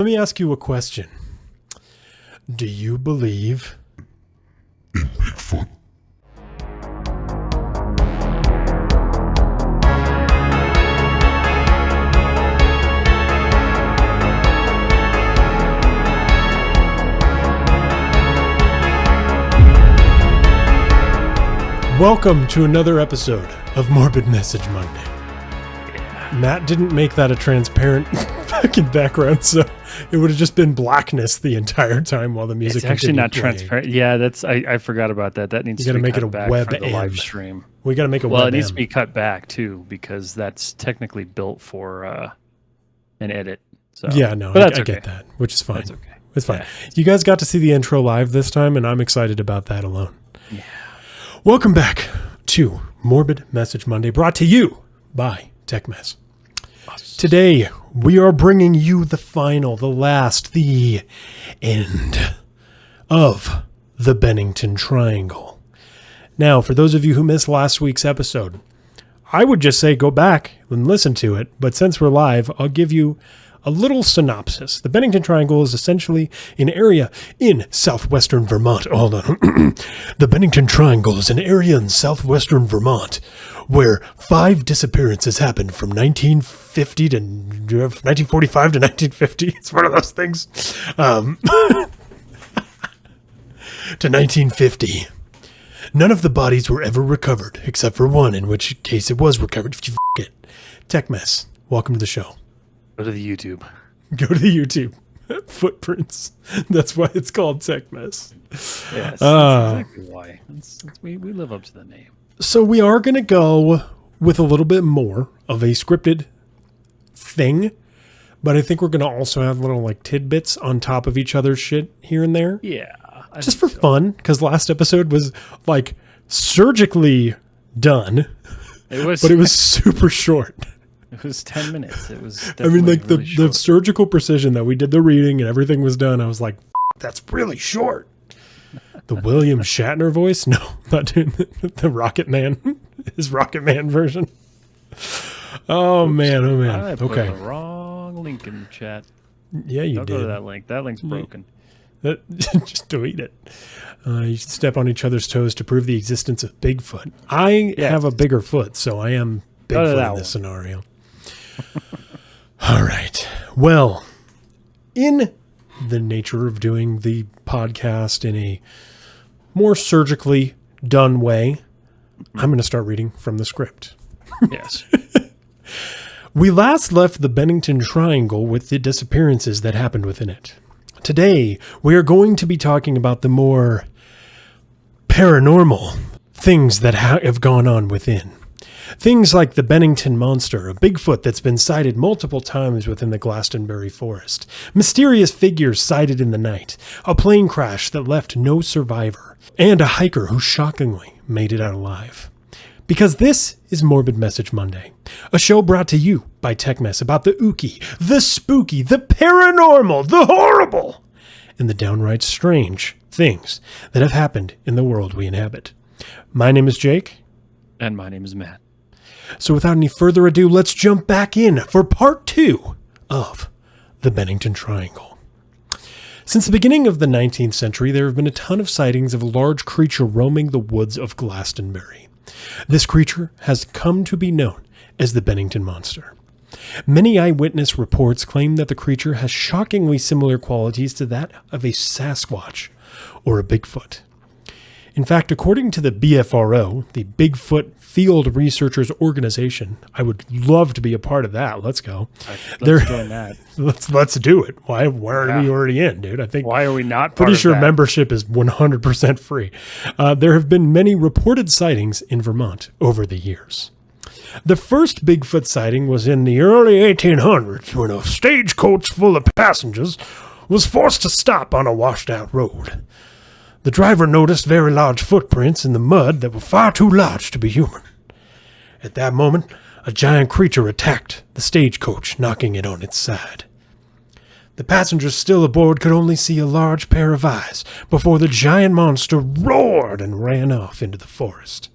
Let me ask you a question. Do you believe in Bigfoot? Welcome to another episode of Morbid Message Monday. Matt didn't make that a transparent fucking background, so it would have just been blackness the entire time while the music. It's actually not playing. transparent. Yeah, that's I forgot about that. That needs to be make cut it a back web for the live M. stream. We got to make a well, web it needs M. to be cut back too because that's technically built for an edit. So yeah, no, but I get that, which is fine. That's okay. It's fine. Yeah. You guys got to see the intro live this time, and I'm excited about that alone. Yeah. Welcome back to Morbid Message Monday, brought to you by TechMess. Today, we are bringing you the final, the last, the end of the Bennington Triangle. Now, for those of you who missed last week's episode, I would just say go back and listen to it, but since we're live, I'll give you a little synopsis. The Bennington Triangle is essentially an area in southwestern Vermont. Hold on. The Bennington Triangle is an area in southwestern Vermont where 5 disappearances happened from 1950 to 1945 to 1950. It's one of those things. To 1950. None of the bodies were ever recovered, except for one, in which case it was recovered. If you it. TechMess, welcome to the show. Go to the YouTube. Go to the YouTube. Footprints. That's why it's called TechMess. Yes, that's exactly why. We live up to the name. So we are going to go with a little bit more of a scripted thing, but I think we're going to also have little like tidbits on top of each other's shit here and there. Yeah. Just for fun, because last episode was like surgically done, but it was super short. It was 10 minutes. It was. I mean, like really the surgical precision that we did the reading and everything was done. I was like, that's really short. The William Shatner voice? No, not doing the Rocket Man. His Rocket Man version. Oh, Oops. man. Oh, man. I put Okay. the wrong link in the chat. Yeah, you Don't did. go to that link. That link's broken. Just delete it. You should step on each other's toes to prove the existence of Bigfoot. I have a bigger foot, so I am Bigfoot in this scenario. All right. Well, in the nature of doing the podcast in a more surgically done way, I'm going to start reading from the script. Yes. We last left the Bennington Triangle with the disappearances that happened within it. Today, we are going to be talking about the more paranormal things that have gone on within. Things like the Bennington Monster, a Bigfoot that's been sighted multiple times within the Glastonbury forest, mysterious figures sighted in the night, a plane crash that left no survivor, and a hiker who shockingly made it out alive. Because this is Morbid Message Monday, a show brought to you by TechMess about the ooky, the spooky, the paranormal, the horrible, and the downright strange things that have happened in the world we inhabit. My name is Jake. And my name is Matt. So without any further ado, let's jump back in for part 2 of the Bennington Triangle. Since the beginning of the 19th century, there have been a ton of sightings of a large creature roaming the woods of Glastonbury. This creature has come to be known as the Bennington Monster. Many eyewitness reports claim that the creature has shockingly similar qualities to that of a sasquatch or a Bigfoot. In fact, according to the BFRO, the Bigfoot Field Researchers Organization, I would love to be a part of that. Let's go. Let's join that. Let's do it. Why are we already in, dude? I think. Why are we not? Pretty sure membership is 100% free. There have been many reported sightings in Vermont over the years. The first Bigfoot sighting was in the early 1800s when a stagecoach full of passengers was forced to stop on a washed-out road. The driver noticed very large footprints in the mud that were far too large to be human. At that moment, a giant creature attacked the stagecoach, knocking it on its side. The passengers still aboard could only see a large pair of eyes before the giant monster roared and ran off into the forest.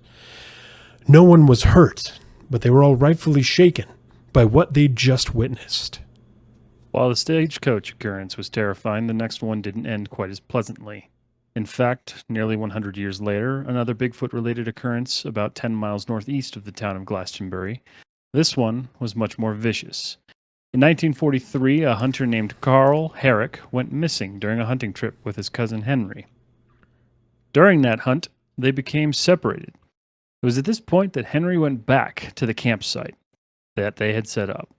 No one was hurt, but they were all rightfully shaken by what they'd just witnessed. While the stagecoach occurrence was terrifying, the next one didn't end quite as pleasantly. In fact, nearly 100 years later, another Bigfoot-related occurrence about 10 miles northeast of the town of Glastonbury. This one was much more vicious. In 1943, a hunter named Carl Herrick went missing during a hunting trip with his cousin Henry. During that hunt, they became separated. It was at this point that Henry went back to the campsite that they had set up.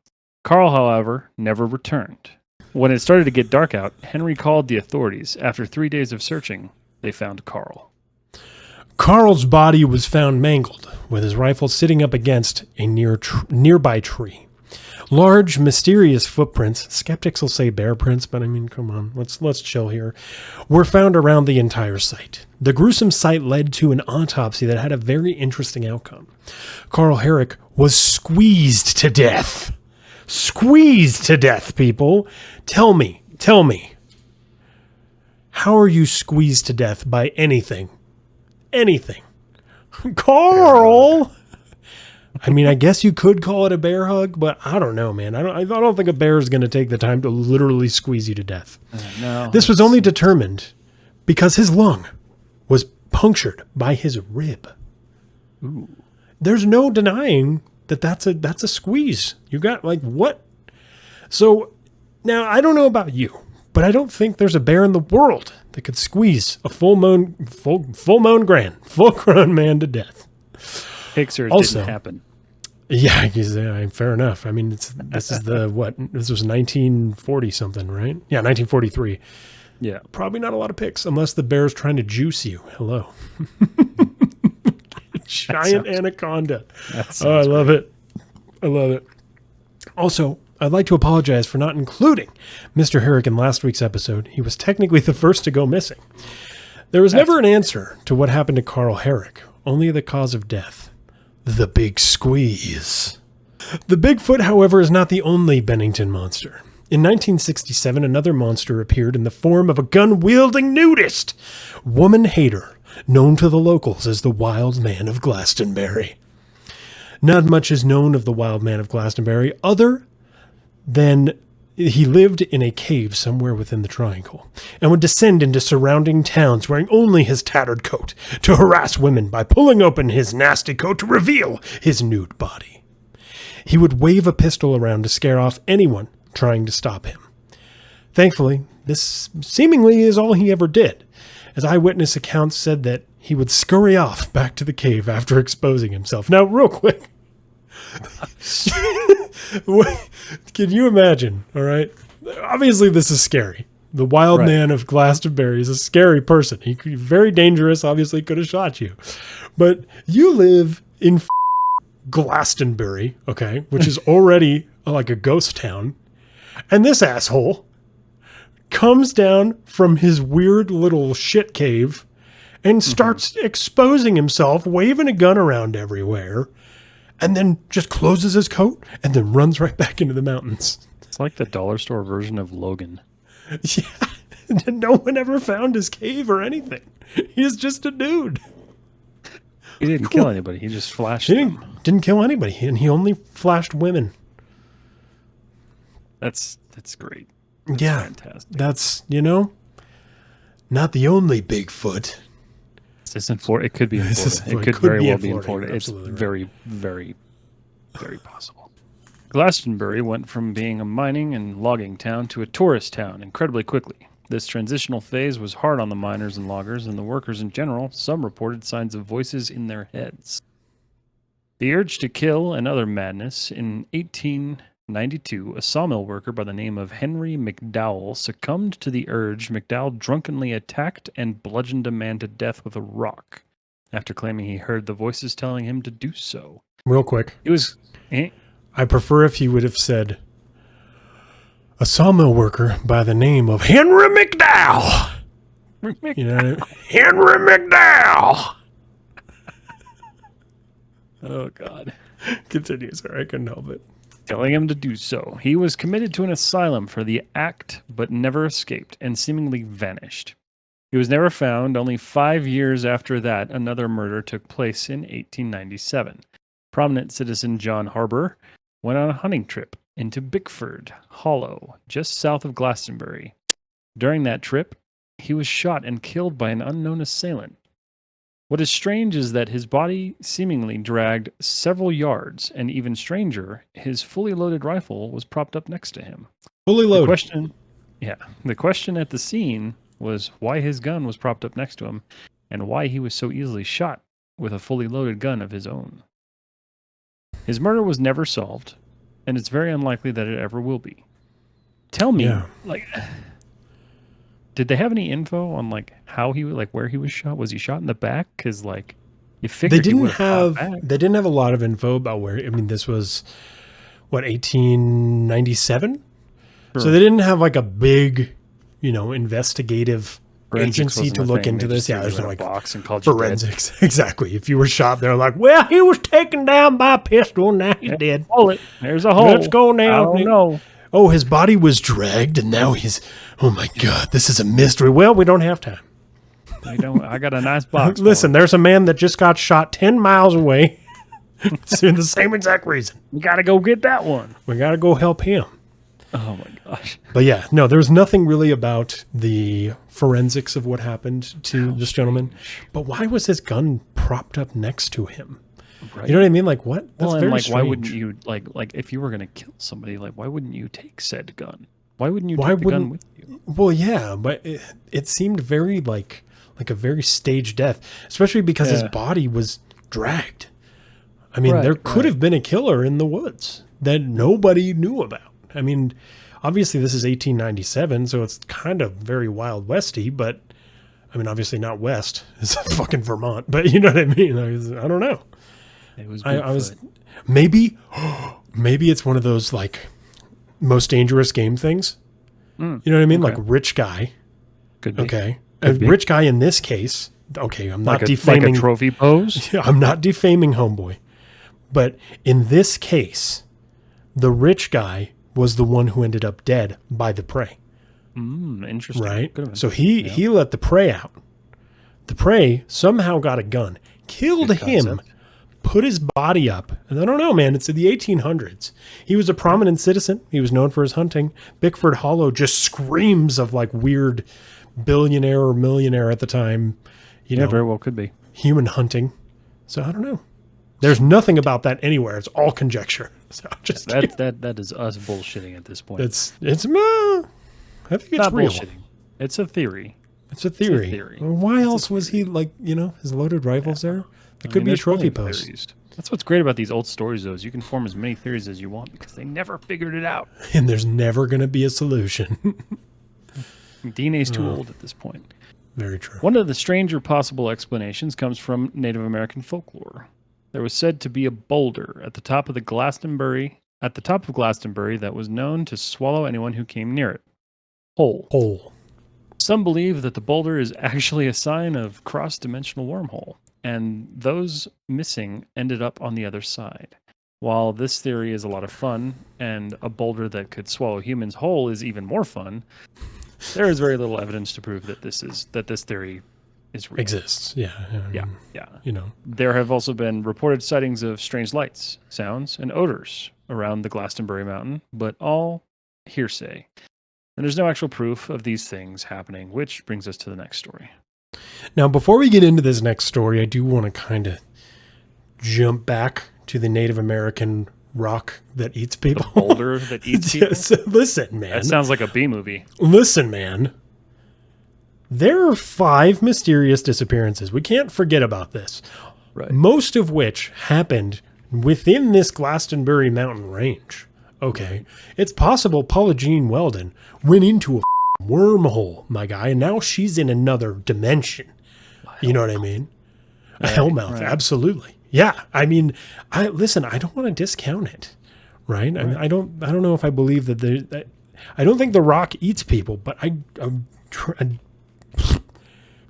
Carl, however, never returned. When it started to get dark out, Henry called the authorities. After 3 days of searching, they found Carl. Carl's body was found mangled, with his rifle sitting up against a nearby tree. Large, mysterious footprints, skeptics will say bear prints, but I mean, come on, let's chill here, were found around the entire site. The gruesome sight led to an autopsy that had a very interesting outcome. Carl Herrick was squeezed to death. Squeezed to death, people. Tell me. How are you squeezed to death by anything? Anything. Carl! I mean, I guess you could call it a bear hug, but I don't know, man. I don't think a bear is going to take the time to literally squeeze you to death. No. This was only determined because his lung was punctured by his rib. Ooh. There's no denying that's a squeeze. You got like what? So now I don't know about you, but I don't think there's a bear in the world that could squeeze a full-grown man to death. Pixar Also, didn't happen. Yeah, fair enough. I mean, this is the what? This was 1940 something, right? Yeah, 1943. Yeah, probably not a lot of pics unless the bear's trying to juice you. Hello. Giant anaconda. Oh, I love it. I love it. Also, I'd like to apologize for not including Mr. Herrick in last week's episode. He was technically the first to go missing. There was never an answer to what happened to Carl Herrick, only the cause of death. The big squeeze. The Bigfoot, however, is not the only Bennington monster. In 1967, another monster appeared in the form of a gun-wielding nudist, woman-hater, known to the locals as the Wild Man of Glastonbury. Not much is known of the Wild Man of Glastonbury other than he lived in a cave somewhere within the Triangle and would descend into surrounding towns wearing only his tattered coat to harass women by pulling open his nasty coat to reveal his nude body. He would wave a pistol around to scare off anyone trying to stop him. Thankfully, this seemingly is all he ever did, as eyewitness accounts said that he would scurry off back to the cave after exposing himself. Now, real quick, can you imagine, all right? Obviously, this is scary. The Wild Man of Glastonbury is a scary person. He could be very dangerous, obviously could have shot you. But you live in Glastonbury, okay, which is already like a ghost town. And this asshole comes down from his weird little shit cave and starts exposing himself, waving a gun around everywhere, and then just closes his coat and then runs right back into the mountains. It's like the dollar store version of Logan. Yeah. No one ever found his cave or anything. He's just a dude. He didn't kill anybody. He just flashed them. Didn't kill anybody, and he only flashed women. That's great. Yeah, fantastic. That's, not the only Bigfoot. This in Florida. It could be in Florida. It could very well be in Florida. It's very, very, very possible. Glastonbury went from being a mining and logging town to a tourist town incredibly quickly. This transitional phase was hard on the miners and loggers and the workers in general. Some reported signs of voices in their heads. The urge to kill and other madness. In 1892, a sawmill worker by the name of Henry McDowell succumbed to the urge. McDowell drunkenly attacked and bludgeoned a man to death with a rock after claiming he heard the voices telling him to do so. Real quick. It was... I prefer if he would have said, a sawmill worker by the name of Henry McDowell. You know what I mean? Henry McDowell. Oh, God. Continue, sorry, I couldn't help it. Telling him to do so. He was committed to an asylum for the act, but never escaped and seemingly vanished. He was never found. Only 5 years after that, another murder took place in 1897. Prominent citizen John Harbour went on a hunting trip into Bickford Hollow, just south of Glastonbury. During that trip, he was shot and killed by an unknown assailant. What is strange is that his body seemingly dragged several yards, and even stranger, his fully loaded rifle was propped up next to him. Fully loaded. The question at the scene was why his gun was propped up next to him, and why he was so easily shot with a fully loaded gun of his own. His murder was never solved, and it's very unlikely that it ever will be. Tell me, did they have any info on how he where he was shot? Was he shot in the back? Because you figured they didn't have a lot of info about where. I mean, this was 1897, so they didn't have a big, investigative agency to look into this. Yeah, there's no box and called forensics. Exactly. If you were shot, they're like, well, he was taken down by a pistol. Now he's dead. Bullet. There's a hole. Let's go now. I don't know. Oh, his body was dragged, and now he's. Oh my God, this is a mystery. Well, we don't have time. I got a nice box. Listen, there's a man that just got shot 10 miles away. It's the same exact reason. We got to go get that one. We got to go help him. Oh my gosh. But yeah, no, there was nothing really about the forensics of what happened to this gentleman. But why was his gun propped up next to him? Right. You know what I mean? What? That's very strange. Why wouldn't you if you were going to kill somebody, why wouldn't you take said gun? Why wouldn't you take the gun with you? Well, yeah, but it seemed very like a very staged death, especially because his body was dragged. I mean, there could have been a killer in the woods that nobody knew about. I mean, obviously this is 1897, so it's kind of very Wild Westy, but I mean, obviously not West. It's fucking Vermont, but you know what I mean? I don't know. It was I was maybe it's one of those most dangerous game things. You know what I mean? Okay. Rich guy. Could be. Okay. A rich guy in this case. Okay, I'm not defaming. Like a trophy pose? I'm not defaming homeboy. But in this case, the rich guy was the one who ended up dead by the prey. Interesting. Right? So he let the prey out. The prey somehow got a gun, killed him, put his body up. And I don't know, man. It's in the 1800s. He was a prominent citizen. He was known for his hunting. Bickford Hollow just screams of weird billionaire or millionaire at the time. You know, very well could be. Human hunting. So I don't know. There's nothing about that anywhere. It's all conjecture. So just that is us bullshitting at this point. I think it's not real. Bullshitting. It's a theory. It's a theory. Well, why else was he his loaded rifles there? It could be a trophy post. Theories. That's what's great about these old stories, though, is you can form as many theories as you want because they never figured it out. And there's never going to be a solution. DNA's too old at this point. Very true. One of the stranger possible explanations comes from Native American folklore. There was said to be a boulder at the top of Glastonbury that was known to swallow anyone who came near it. Whole. Some believe that the boulder is actually a sign of cross-dimensional wormhole, and those missing ended up on the other side. While this theory is a lot of fun, and a boulder that could swallow humans whole is even more fun, there is very little evidence to prove that this theory is real. Exists. Yeah. There have also been reported sightings of strange lights, sounds, and odors around the Glastonbury mountain, but all hearsay. And there's no actual proof of these things happening, which brings us to the next story. Now, before we get into this next story, I do want to kind of jump back to the Native American rock that eats people. The boulder that eats people? Yes, listen, man. That sounds like a B movie. Listen, man. There are 5 mysterious disappearances. We can't forget about this. Right. Most of which happened within this Glastonbury mountain range. Okay. It's possible Paula Jean Weldon went into a wormhole, my guy, and now she's in another dimension. You know what I mean? A hellmouth, absolutely. Yeah. I mean, I don't want to discount it. Right? I mean, I don't know if I believe that I don't think the rock eats people, but a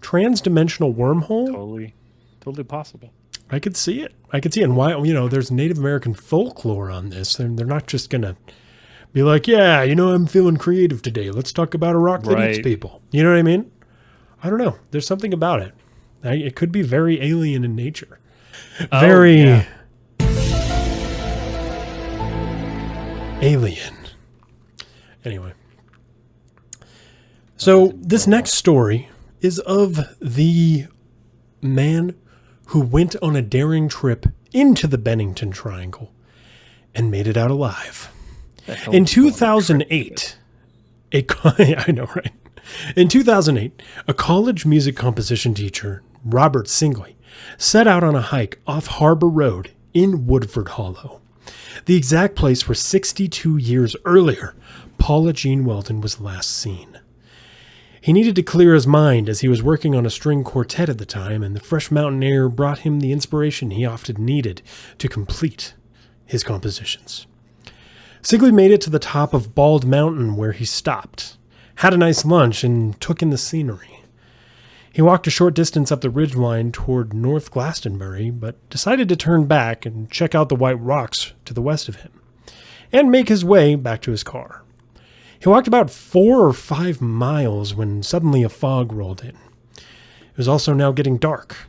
trans-dimensional wormhole? Totally possible. I could see it. And why, there's Native American folklore on this. They're not just going to be like, yeah, I'm feeling creative today. Let's talk about a rock that eats people. You know what I mean? I don't know. There's something about it. It could be very alien in nature. Alien. Anyway. So this next story is of the man who went on a daring trip into the Bennington Triangle and made it out alive. In 2008, I know, right? In 2008, a college music composition teacher, Robert Singley, set out on a hike off Harbour Road in Woodford Hollow, the exact place where 62 years earlier, Paula Jean Weldon was last seen. He needed to clear his mind as he was working on a string quartet at the time, and the fresh mountain air brought him the inspiration he often needed to complete his compositions. Singley made it to the top of Bald Mountain, where he stopped, had a nice lunch, and took in the scenery. He walked a short distance up the ridgeline toward North Glastonbury, but decided to turn back and check out the white rocks to the west of him, and make his way back to his car. He walked about 4 or 5 miles when suddenly a fog rolled in. It was also now getting dark.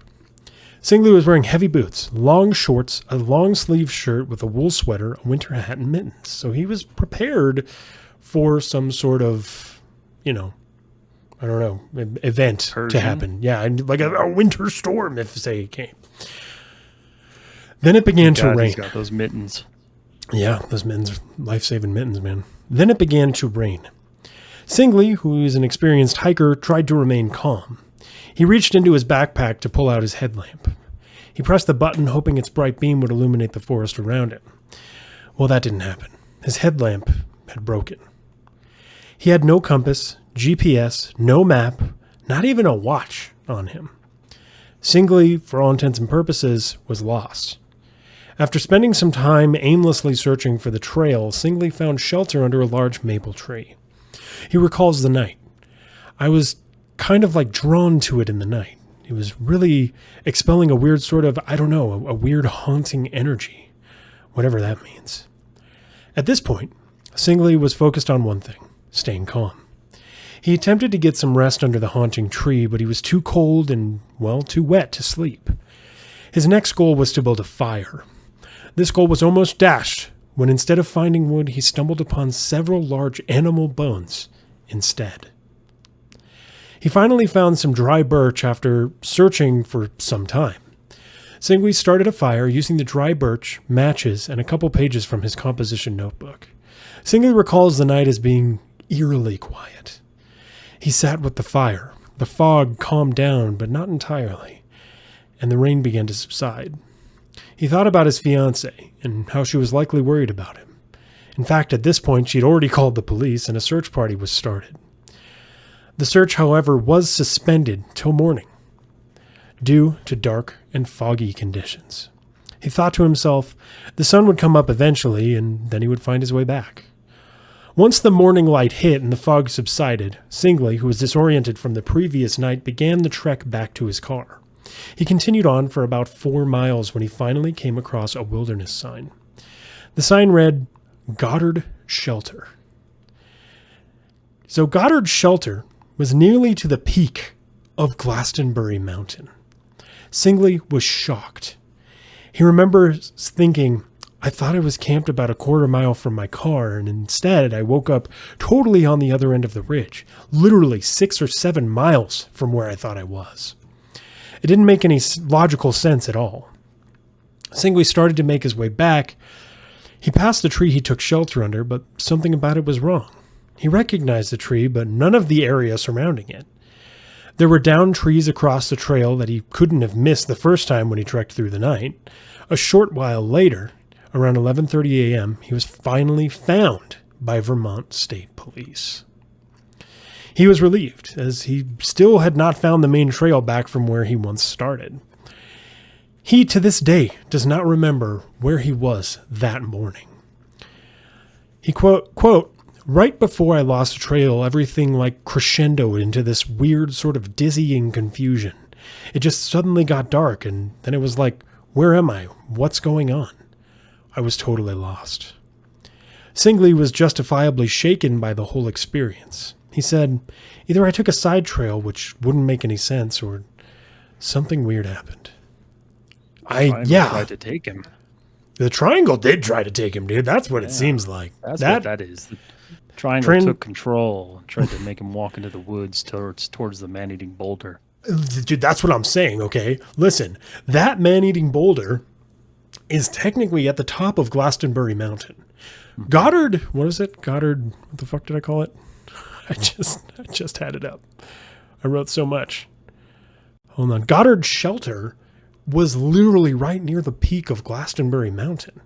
Singley was wearing heavy boots, long shorts, a long-sleeved shirt with a wool sweater, a winter hat, and mittens. So he was prepared for some sort of, event to happen. Yeah, like a winter storm, if say it came. Then it began to rain. He's got those mittens. Yeah, those mittens, life-saving mittens, man. Then it began to rain. Singley, who is an experienced hiker, tried to remain calm. He reached into his backpack to pull out his headlamp. He pressed the button, hoping its bright beam would illuminate the forest around him. Well, that didn't happen. His headlamp had broken. He had no compass, GPS, no map, not even a watch on him. Singley, for all intents and purposes, was lost. After spending some time aimlessly searching for the trail, Singley found shelter under a large maple tree. He recalls the night. I was kind of like drawn to it in the night. It was really expelling a weird sort of, a weird haunting energy, whatever that means. At this point, Singley was focused on one thing, staying calm. He attempted to get some rest under the haunting tree, but he was too cold and, too wet to sleep. His next goal was to build a fire. This goal was almost dashed when instead of finding wood, he stumbled upon several large animal bones instead. He finally found some dry birch after searching for some time. Singley started a fire using the dry birch, matches, and a couple pages from his composition notebook. Singley recalls the night as being eerily quiet. He sat with the fire. The fog calmed down, but not entirely, and the rain began to subside. He thought about his fiancée and how she was likely worried about him. In fact, at this point, she'd already called the police and a search party was started. The search, however, was suspended till morning due to dark and foggy conditions. He thought to himself, the sun would come up eventually and then he would find his way back. Once the morning light hit and the fog subsided, Singley, who was disoriented from the previous night, began the trek back to his car. He continued on for about 4 miles when he finally came across a wilderness sign. The sign read, Goddard Shelter. So Goddard Shelter was nearly to the peak of Glastonbury Mountain. Singley was shocked. He remembers thinking, I thought I was camped about a quarter mile from my car, and instead I woke up totally on the other end of the ridge, literally 6 or 7 miles from where I thought I was. It didn't make any logical sense at all. Singley started to make his way back. He passed the tree he took shelter under, but something about it was wrong. He recognized the tree, but none of the area surrounding it. There were downed trees across the trail that he couldn't have missed the first time when he trekked through the night. A short while later, around 11:30 a.m., he was finally found by Vermont State Police. He was relieved, as he still had not found the main trail back from where he once started. He, to this day, does not remember where he was that morning. He quote, right before I lost the trail, everything like crescendoed into this weird sort of dizzying confusion. It just suddenly got dark, and then it was like, where am I? What's going on? I was totally lost. Singley was justifiably shaken by the whole experience. He said, either I took a side trail, which wouldn't make any sense, or something weird happened. Tried to take him. The triangle did try to take him, dude. That's what it seems like. That's what that is. The triangle took control and tried to make him walk into the woods towards the man-eating boulder. Dude, that's what I'm saying, okay? Listen, that man-eating boulder is technically at the top of Glastonbury Mountain. Goddard, what is it? Goddard, what the fuck did I call it? I just had it up. I wrote so much. Hold on. Goddard Shelter was literally right near the peak of Glastonbury Mountain.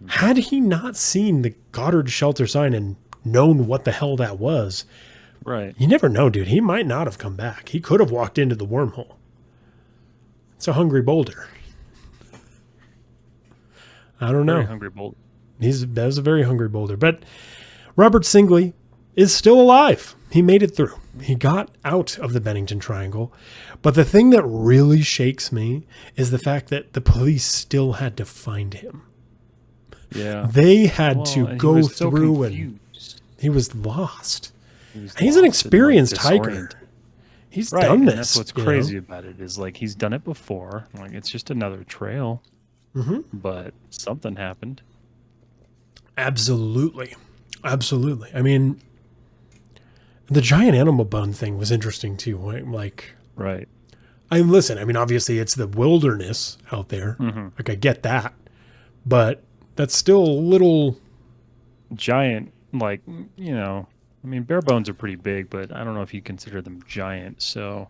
Had he not seen the Goddard Shelter sign and known what the hell that was, right? You never know, dude. He might not have come back. He could have walked into the wormhole. It's a hungry boulder. I don't know. Very hungry boulder. That was a very hungry boulder. But Robert Singley is still alive. He made it through. He got out of the Bennington Triangle. But the thing that really shakes me is the fact that the police still had to find him. Yeah. They had to go through and he was lost. He's an experienced hiker. He's done this. And that's what's crazy about it is like he's done it before. Like it's just another trail. But something happened. Absolutely. Absolutely. I mean, the giant animal bone thing was interesting too. Right? I listen, I mean, obviously it's the wilderness out there. Like I get that. But that's still a little giant, like, you know, I mean, bare bones are pretty big, but I don't know if you consider them giant. So,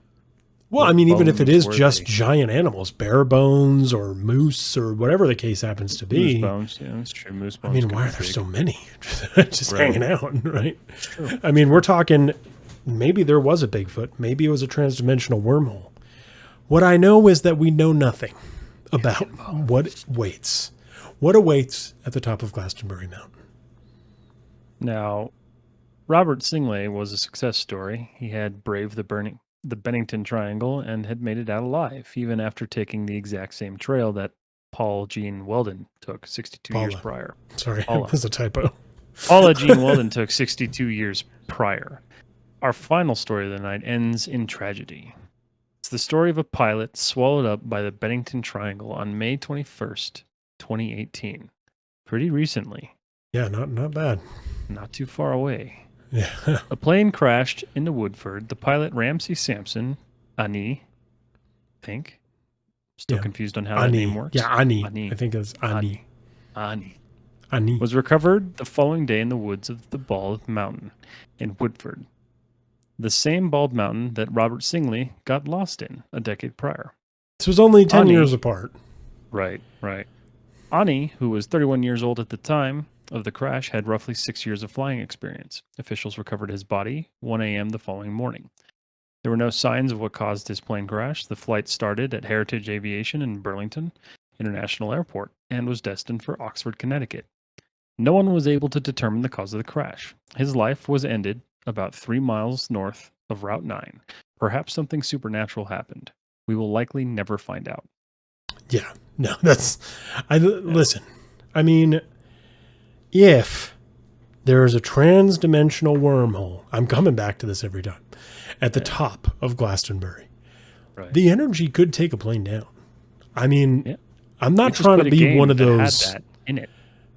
well, I mean, even if it is just giant animals, bare bones or moose or whatever the case happens to be. Moose bones, yeah, that's true. Moose bones. I mean, why are there so many just hanging out, right? I mean, we're talking maybe there was a Bigfoot. Maybe it was a transdimensional wormhole. What I know is that we know nothing about what awaits. What awaits at the top of Glastonbury Mountain? Now, Robert Singley was a success story. He had braved the Bennington Triangle and had made it out alive, even after taking the exact same trail that Paula Jean Weldon took 62 years prior. Sorry, it was a typo. Paula Jean Weldon took 62 years prior. Our final story of the night ends in tragedy. It's the story of a pilot swallowed up by the Bennington Triangle on May 21st, 2018. Pretty recently. Yeah, not bad. Not too far away. Yeah. A plane crashed into Woodford. The pilot, Ramsey Samson, Ah-nee, I think. Still confused on how that name works. Yeah, Ah-nee. I think it's Ah-nee. Ah-nee. Was recovered the following day in the woods of the Bald Mountain in Woodford. The same Bald Mountain that Robert Singley got lost in a decade prior. This was only 10 years apart. Right. Ah-nee, who was 31 years old at the time of the crash, had roughly 6 years of flying experience. Officials recovered his body 1 a.m. the following morning. There were no signs of what caused his plane crash. The flight started at Heritage Aviation in Burlington International Airport and was destined for Oxford, Connecticut. No one was able to determine the cause of the crash. His life was ended about 3 miles north of Route 9. Perhaps something supernatural happened. We will likely never find out. Yeah, no, listen, I mean, if there is a trans-dimensional wormhole, I'm coming back to this every time, at the top of Glastonbury, the energy could take a plane down. I mean, I'm not trying to be one of those. Had that in it.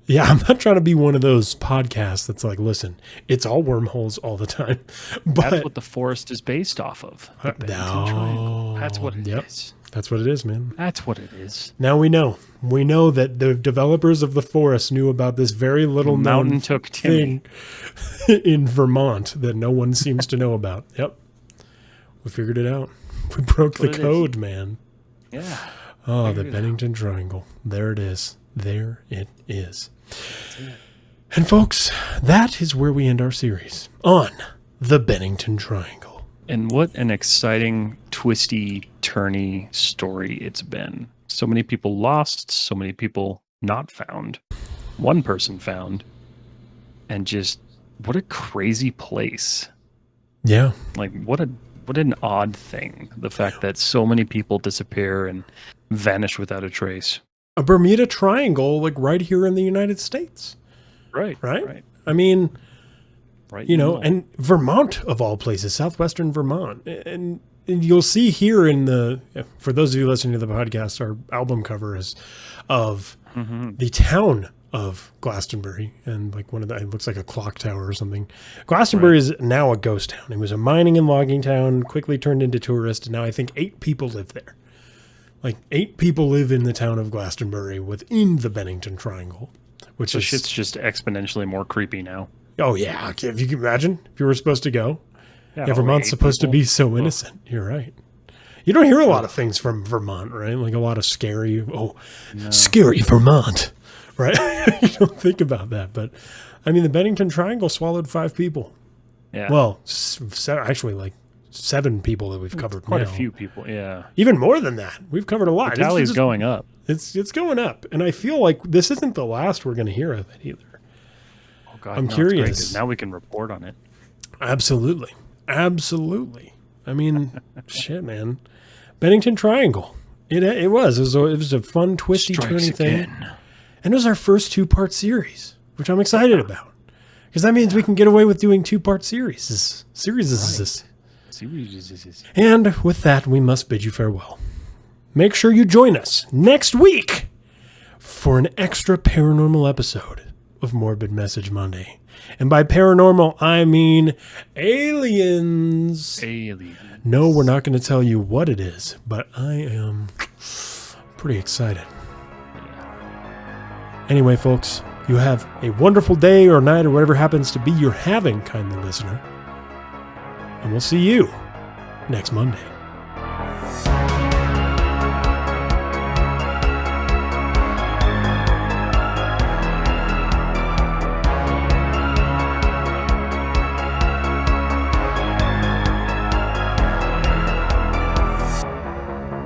Yeah, I'm not trying to be one of those podcasts that's like, listen, it's all wormholes all the time. But that's what the forest is based off of. The Bennington Triangle. That's what it is. That's what it is, man. That's what it is. Now we know. We know that the developers of the forest knew about this very little known thing in Vermont that no one seems to know about. Yep. We figured it out. We broke the code, man. Yeah. Oh, the Bennington Triangle. There it is. There it is. And folks, that is where we end our series on the Bennington Triangle. And what an exciting, twisty, turny story it's been. So many people lost, so many people not found, one person found, and just what a crazy place. Yeah. Like what an odd thing. The fact that so many people disappear and vanish without a trace. A Bermuda Triangle, like right here in the United States. Right. I mean, right. You know, and Vermont of all places, southwestern Vermont. And you'll see here in for those of you listening to the podcast, our album cover is of Mm-hmm. the town of Glastonbury, and like one of the, it looks like a clock tower or something. Glastonbury is now a ghost town. It was a mining and logging town, quickly turned into tourist, and now I think 8 people live there. Like 8 people live in the town of Glastonbury within the Bennington Triangle, which So is shit's just exponentially more creepy now. oh yeah. If you can imagine, if you were supposed to go, Yeah, Vermont's 8 supposed to people. be so innocent. You're right. You don't hear a lot of things from Vermont, right? Like a lot of scary, scary Vermont, right? You don't think about that. But, I mean, the Bennington Triangle swallowed 5 people. Yeah. Well, actually, like 7 people that we've covered Quite now. a few people, yeah. Even more than that. We've covered a lot. The tally's just- going up. It's going up. And I feel like this isn't the last we're going to hear of it either. Oh, God, I'm no, it's great, curious. 'cause now we can report on it. Absolutely. Absolutely. I mean, shit, man. Bennington Triangle. It was a fun, twisty, turny thing. And it was our first 2-part series, which I'm excited about. Because that means we can get away with doing 2-part series. And with that, we must bid you farewell. Make sure you join us next week for an extra paranormal episode of Morbid Message Monday. And by paranormal, I mean aliens. Alien. No, we're not going to tell you what it is, but I am pretty excited. Anyway, folks, you have a wonderful day or night or whatever happens to be you're having, kindly listener. And we'll see you next Monday.